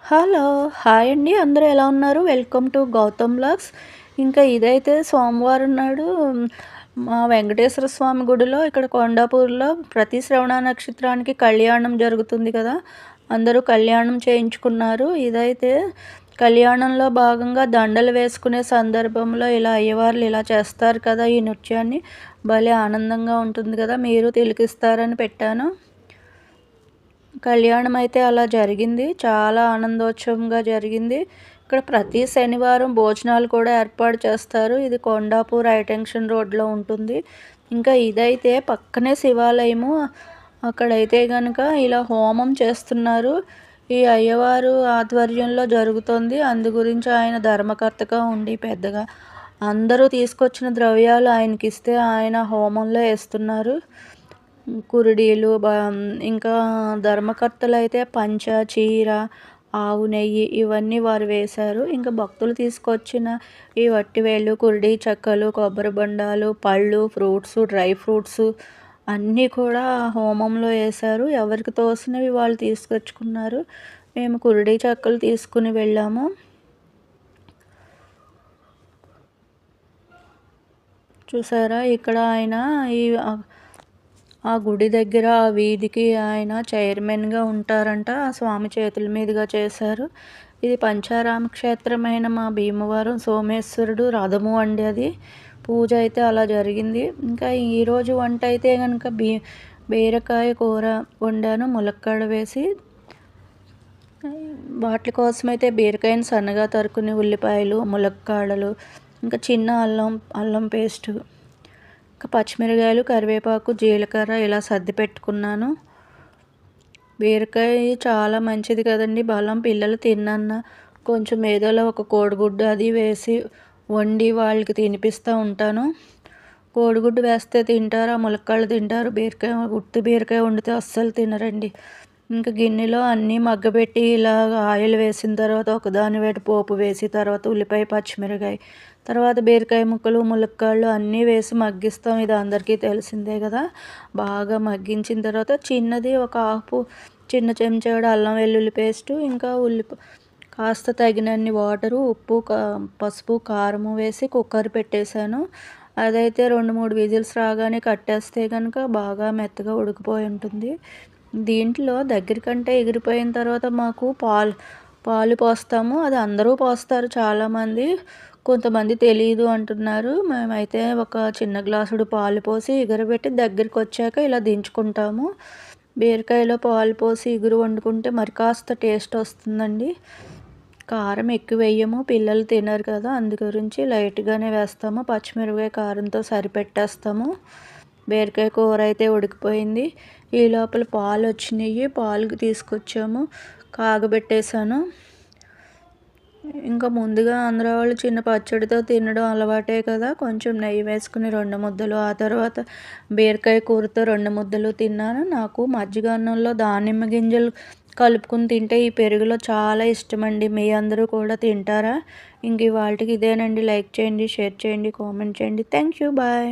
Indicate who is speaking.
Speaker 1: Hello! Hi అండి. అందరూ ఎలా ఉన్నారు? Welcome to Gautam vlogs. ఇంకా ఇదైతే సోమవారం నాడు మా వెంకటేశ్వర స్వామి గుడిలో ఇక్కడ కొండాపూర్‌లో ప్రతి శ్రవణ నక్షత్రానికి కళ్యాణం జరుగుతుంది కదా! అందరూ కళ్యాణం చేయించుకున్నారు. ఇదైతే కళ్యాణంలో భాగంగా దండలు వేసుకునే సందర్భంలో ఇలా అయ్యవార్లు ఇలా చేస్తారు కదా! ఈ నృత్యాన్ని భలే ఆనందంగా ఉంటుంది కదా! మీరు తిలకిస్తారని పెట్టాను. కళ్యాణం అయితే అలా జరిగింది. చాలా ఆనందోత్సవంగా జరిగింది. ఇక్కడ ప్రతి శనివారం భోజనాలు కూడా ఏర్పాటు చేస్తారు. ఇది కొండాపూర్ హైటెన్షన్ రోడ్‌లో ఉంటుంది. ఇంకా ఇదైతే పక్కనే శివాలయము. అక్కడైతే గనక ఇలా హోమం చేస్తున్నారు. ఈ అయ్యవారు ఆధ్వర్యంలో జరుగుతుంది. అందు గురించి ఆయన ధర్మకర్తగా ఉండి పెద్దగా అందరూ తీసుకొచ్చిన ద్రవ్యాలు ఆయనకిస్తే ఆయన హోమంలో ఏస్తున్నారు. కురిడీలు ఇంకా ధర్మకర్తలైతే పంచ, చీర, ఆవు నెయ్యి ఇవన్నీ వారు వేశారు. ఇంకా భక్తులు తీసుకొచ్చిన ఈ వట్టివేళ్ళు, కురిడి చెక్కలు, కొబ్బరి బొండాలు, పళ్ళు, ఫ్రూట్సు, డ్రై ఫ్రూట్సు అన్నీ కూడా హోమంలో ఏశారు. ఎవరికి తోసినవి వాళ్ళు తీసుకొచ్చుకున్నారు. మేము కురిడి చెక్కలు తీసుకుని వెళ్ళాము. చూసారా ఇక్కడ ఆయన ఈ ఆ గుడి దగ్గర ఆ వీధికి ఆయన చైర్మన్‌గా ఉంటారంట. ఆ స్వామి చేతుల మీదుగా చేశారు. ఇది పంచారామ క్షేత్రమైన మా భీమవరం సోమేశ్వరుడు రథము అండి అది. పూజ అయితే అలా జరిగింది. ఇంకా ఈరోజు వంట అయితే గనక బీరకాయ కూర వండాను ములక్కాడ వేసి. వాటి కోసమైతే బీరకాయని సన్నగా తరుక్కుని ఉల్లిపాయలు, ములక్కాడలు, ఇంకా చిన్న అల్లం పేస్టు, ఇంకా పచ్చిమిరకాయలు, కరివేపాకు, జీలకర్ర ఇలా సర్ది పెట్టుకున్నాను. బీరకాయ చాలా మంచిది కదండి బలం. పిల్లలు తిన్నన్నా కొంచెం ఏదోలా ఒక కోడిగుడ్డు అది వేసి వండి వాళ్ళకి తినిపిస్తూ ఉంటాను. కోడిగుడ్డు వేస్తే తింటారు, ఆ ములక్కాడలు తింటారు. ఉత్తి బీరకాయ వండితే అస్సలు తినరండి. ఇంకా గిన్నెలో అన్నీ మగ్గబెట్టి ఇలాగ ఆయిల్ వేసిన తర్వాత ఒకదాని వెంట పోపు వేసి తర్వాత ఉల్లిపాయ, పచ్చిమిరకాయ, తర్వాత బీరకాయ ముక్కలు, ములక్కాడలు అన్నీ వేసి మగ్గిస్తాం. ఇది అందరికీ తెలిసిందే కదా! బాగా మగ్గించిన తర్వాత చిన్నది ఒక చిన్న చెంచాడు అల్లం వెల్లుల్లి పేస్టు, ఇంకా కాస్త తగినన్ని వాటరు, ఉప్పు, పసుపు, కారము వేసి కుక్కర్ పెట్టేశాను. అదైతే 2, 3 విజిల్స్ రాగానే కట్టేస్తే కనుక బాగా మెత్తగా ఉడికిపోయి ఉంటుంది. దీంట్లో దగ్గరికంటే ఎగిరిపోయిన తర్వాత మాకు పాలు పోస్తాము. అది అందరూ పోస్తారు చాలామంది. కొంతమంది తెలీదు అంటున్నారు. మేమైతే ఒక చిన్న గ్లాసుడు పాలు పోసి ఎగరబెట్టి దగ్గరికి వచ్చాక ఇలా దించుకుంటాము. బీరకాయలో పాలు పోసి ఇగురు వండుకుంటే మరి కాస్త టేస్ట్ వస్తుందండి. కారం ఎక్కువ వేయము, పిల్లలు తినరు కదా, అందు గురించి లైట్గానే వేస్తాము. పచ్చిమిరపకాయ కారంతో సరిపెట్టేస్తాము. బీరకాయ కూర అయితే ఉడికిపోయింది. ఈ లోపల పాలు వచ్చినాయి. పాలు తీసుకొచ్చాము, కాగబెట్టేశాను. ఇంకా ముందుగా ఆంధ్రా వాళ్ళు చిన్న పచ్చడితో తినడం అలవాటే కదా. కొంచెం నెయ్యి వేసుకుని 2 ముద్దలు, ఆ తర్వాత బీరకాయ కూరతో 2 ముద్దలు తిన్నాను. నాకు మజ్జిగ అన్నంలో దానిమ్మ గింజలు కలుపుకుని తింటే ఈ పెరుగులో చాలా ఇష్టమండి. మీ అందరూ కూడా తింటారా? ఇంక ఇవాళకి ఇదేనండి. లైక్ చేయండి, షేర్ చేయండి, కామెంట్ చేయండి. Thank you. బాయ్.